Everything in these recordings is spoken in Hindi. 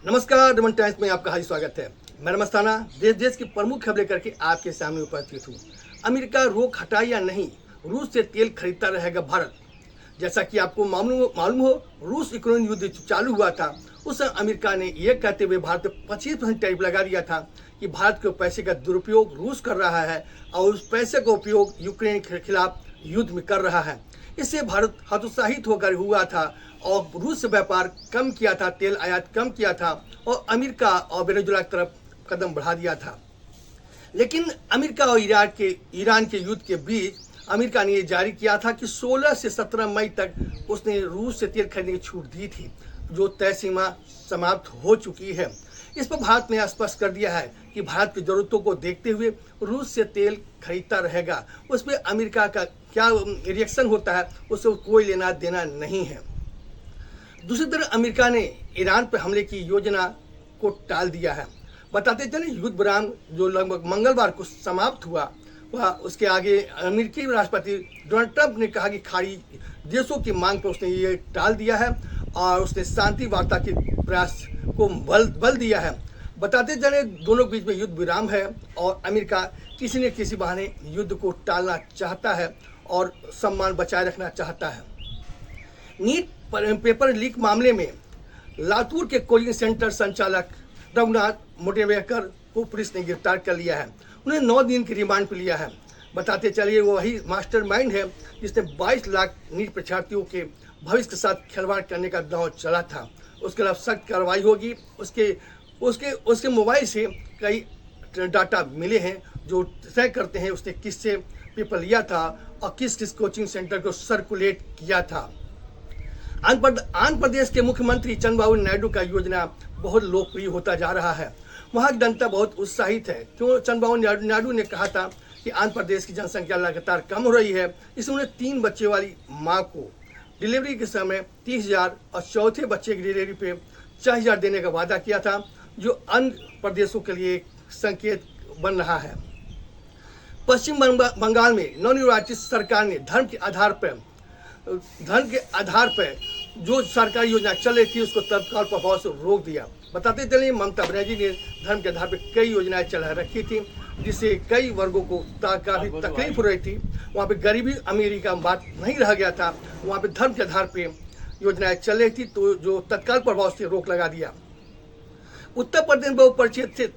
नमस्कार, डमन टाइम्स में आपका हार्दिक स्वागत है। मैं मस्ताना देश की प्रमुख खबरें करके आपके सामने उपस्थित हूँ। अमेरिका रोक हटाए या नहीं, रूस से तेल खरीदता रहेगा भारत। जैसा कि आपको मालूम हो, रूस यूक्रेन युद्ध चालू हुआ था, उस समय अमेरिका ने यह कहते हुए भारत पर 25% टैरिफ लगा दिया था कि भारत के पैसे का दुरुपयोग रूस कर रहा है और उस पैसे का उपयोग यूक्रेन के खिलाफ युद्ध में कर रहा है। इससे भारत हतोत्साहित होकर हुआ था और रूस से व्यापार कम किया था, तेल आयात कम किया था और अमेरिका और वेनेजुएला की तरफ कदम बढ़ा दिया था। लेकिन अमेरिका और ईरान के युद्ध के बीच अमेरिका ने यह जारी किया था कि 16 से 17 मई तक उसने रूस से तेल खरीदने की छूट दी थी, जो तय सीमा समाप्त हो चुकी है। इस पर भारत ने स्पष्ट कर दिया है कि भारत की जरूरतों को देखते हुए रूस से तेल खरीदता रहेगा। उसमें अमेरिका का क्या रिएक्शन होता है उससे कोई लेना देना नहीं है। दूसरी तरफ अमेरिका ने ईरान पर हमले की योजना को टाल दिया है। बताते चले, युद्ध विराम जो लगभग मंगलवार को समाप्त हुआ, वह उसके आगे अमेरिकी राष्ट्रपति डोनाल्ड ट्रंप ने कहा कि खाड़ी देशों की मांग पर उसने ये टाल दिया है और उसने शांति वार्ता के प्रयास को बल दिया है। बताते चले, दोनों के बीच में युद्ध विराम है और अमेरिका किसी न किसी बहाने युद्ध को टालना चाहता है और सम्मान बचाए रखना चाहता है। नीट पेपर लीक मामले में लातूर के कोचिंग सेंटर संचालक रघुनाथ मोटेवेकर को पुलिस ने गिरफ्तार कर लिया है। उन्हें 9 दिन की रिमांड पर लिया है। बताते चलिए, वो वही मास्टरमाइंड है जिसने 22 लाख नीट परीक्षार्थियों के भविष्य के साथ खिलवाड़ करने का दांव चला था। उसके खिलाफ सख्त कार्रवाई होगी। उसके मोबाइल से कई डाटा मिले हैं जो तय करते हैं उसने किससे पेपर लिया था और किस किस कोचिंग सेंटर को सर्कुलेट किया था। आंध्र प्रदेश के मुख्यमंत्री चंद्रबाबू नायडू का योजना बहुत लोकप्रिय होता जा रहा है। वहाँ की जनता बहुत उत्साहित है। क्यों? चंद्रबाबू नायडू ने कहा था कि आंध्र प्रदेश की जनसंख्या लगातार कम हो रही है, इसलिए उन्हें 3 बच्चे वाली माँ को डिलीवरी के समय 30,000 और चौथे बच्चे की डिलीवरी पे 4,000 देने का वादा किया था, जो अन्य प्रदेशों के लिए संकेत बन रहा है। पश्चिम बंगाल में नवनिर्वाचित सरकार ने धर्म के आधार पर जो सरकारी योजना चल रही थी उसको तत्काल प्रभाव से रोक दिया। बताते चलिए, ममता बनर्जी ने धर्म के आधार पर कई योजनाएं चला रखी थी, जिससे कई वर्गों को काफ़ी तकलीफ हो रही थी। वहाँ पे गरीबी अमीरी का बात नहीं रह गया था, वहाँ पे धर्म के आधार पर योजनाएं चल रही थी, तो जो तत्काल प्रभाव से रोक लगा दिया। उत्तर प्रदेश में बहुपरिचित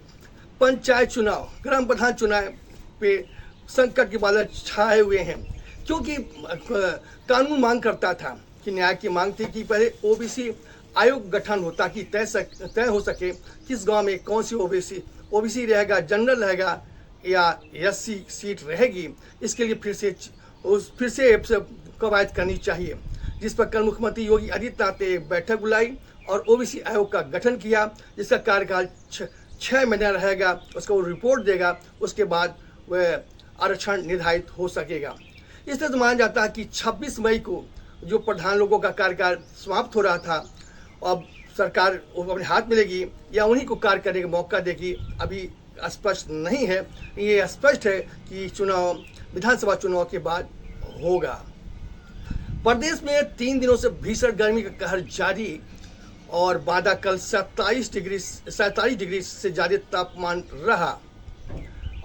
पंचायत चुनाव, ग्राम प्रधान चुनाव पे संकट के बादल छाए हुए हैं, क्योंकि कानून मांग करता था कि न्याय की मांग थी कि पहले ओबीसी आयोग गठन हो ताकि तय हो सके किस गांव में कौन सी ओबीसी रहेगा, जनरल रहेगा या एससी सीट रहेगी। इसके लिए फिर से कवायद करनी चाहिए, जिस पर कल मुख्यमंत्री योगी आदित्यनाथ ने एक बैठक बुलाई और ओबीसी आयोग का गठन किया, जिसका कार्यकाल 6 महीना रहेगा। उसका वो रिपोर्ट देगा, उसके बाद वह आरक्षण निर्धारित हो सकेगा। इस तरह माना जाता है कि 26 मई को जो प्रधान लोगों का कार्यकाल समाप्त हो रहा था, अब सरकार अपने हाथ मिलेगी या उन्हीं को कार्य करने का मौका देगी, अभी स्पष्ट नहीं है। ये स्पष्ट है कि विधानसभा चुनाव के बाद होगा। प्रदेश में 3 दिनों से भीषण गर्मी का कहर जारी और बादा कल 47 डिग्री से ज़्यादा तापमान रहा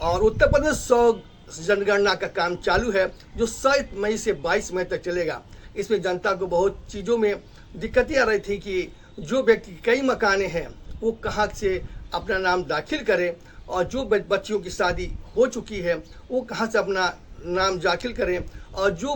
और उत्तर प्रदेश 100 जनगणना का काम चालू है, जो 7 मई से 22 मई तक चलेगा। इसमें जनता को बहुत चीज़ों में दिक्कतें आ रही थी कि जो व्यक्ति कई मकाने हैं वो कहाँ से अपना नाम दाखिल करे और जो बच्चियों की शादी हो चुकी है वो कहाँ से अपना नाम दाखिल करें और जो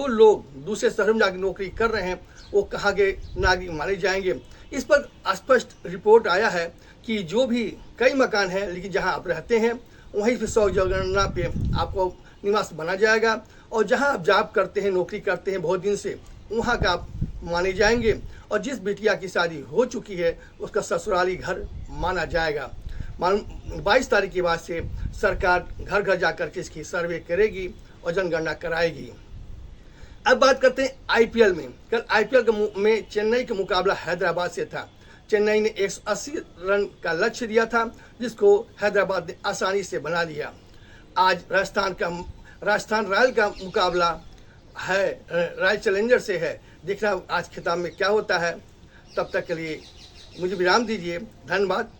लोग दूसरे शहर में जाकर नौकरी कर रहे हैं वो कहाँ के नागरिक माने जाएंगे। इस पर स्पष्ट रिपोर्ट आया है कि जो भी कई मकान हैं लेकिन जहाँ आप रहते हैं वहीं पर 100 जनगणना पे आपको निवास बना जाएगा और जहाँ आप जॉब करते हैं, नौकरी करते हैं बहुत दिन से, वहाँ का आप माने जाएंगे और जिस बिटिया की शादी हो चुकी है उसका ससुराली घर माना जाएगा। 22 तारीख के बाद से सरकार घर घर जाकर के इसकी सर्वे करेगी और जनगणना कराएगी। अब बात करते हैं आईपीएल में। कल आईपीएल में चेन्नई का मुकाबला हैदराबाद से था। चेन्नई ने 180 रन का लक्ष्य दिया था, जिसको हैदराबाद ने आसानी से बना लिया। आज राजस्थान रॉयल का मुकाबला है, रॉयल चैलेंजर से है। देखना आज खिताब में क्या होता है। तब तक के लिए मुझे विराम दीजिए। धन्यवाद।